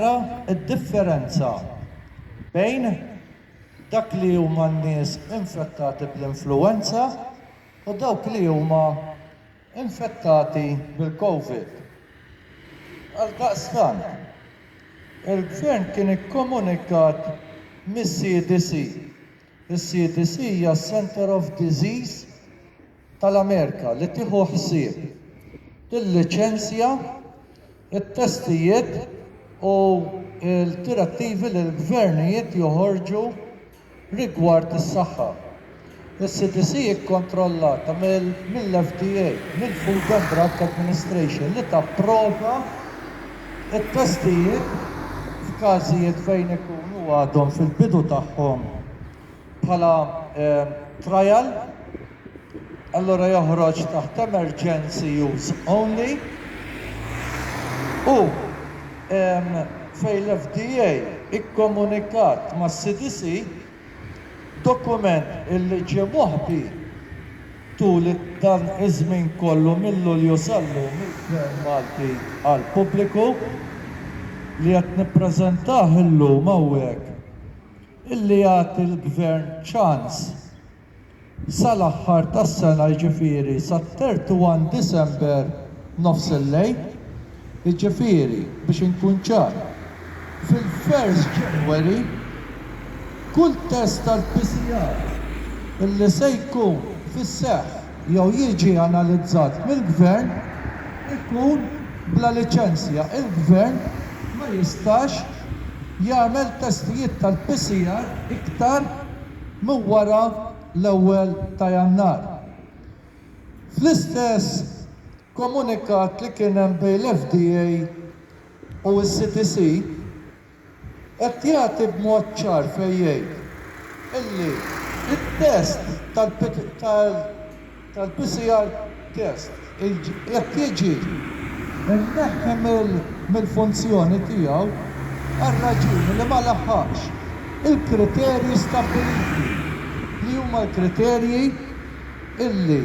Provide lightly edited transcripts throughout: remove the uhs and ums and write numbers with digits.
Nara id-differenza bejn dak li huma n-nies infettati bl-influenza u dawk li huma infettati bil-COVID. Għaldaqstant, il-gvern kien ikkomunikat mis-CDC. Is-CDC hija Center of Disease tal-Amerika li tieħu ħsieb il-liċenzja, it-testijiet u l-direttivi li l-gvernijiet joħorġu rigward is-saħħa. Is-CDC ikkontrollata mill-FDA, mill-Food and Drug Administration li tapprova it-testijiet f'każijiet fejn ikunu għadhom fil-bidu tagħhom bħala trial, allora joħroġ taħt emergency use only u fej l-FDA ikkomunikat ma' CDC dokument illi ġie moħbi tul dan iż-żmien kollu mill-Lulju sal-lum mill-Gvern Malti għall-pubbliku li qed nippreżentah illum hawnhekk illi jagħti l-Gvern ċans sal-aħħar tas-sena jiġifieri sat-31 Disember nofs il-lejl. Jiġifieri biex inkun ċar, fil-1 January kull test tal-PCR illi se jkun fis-seħħ jew jiġi analizzat mill-Gvern ikun bla liċenzja. Il-Gvern ma jistax jagħmel testijiet tal-PCR iktar minn wara l-ewwel ta' Jannar. Fl-istess komunikat li kien hemm bejn l-FDA u s-CDC qed jagħti b'mod ċar fejn jgħid illi it-test tal-PCR test qed jiġi inneħħi mill-funzjoni tiegħu għar-raġuni li ma laħħaqx il-kriterji stabbiliti li huma l-kriterji illi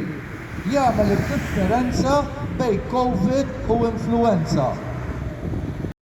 jagħmel id-differenza bejn COVID u influenza.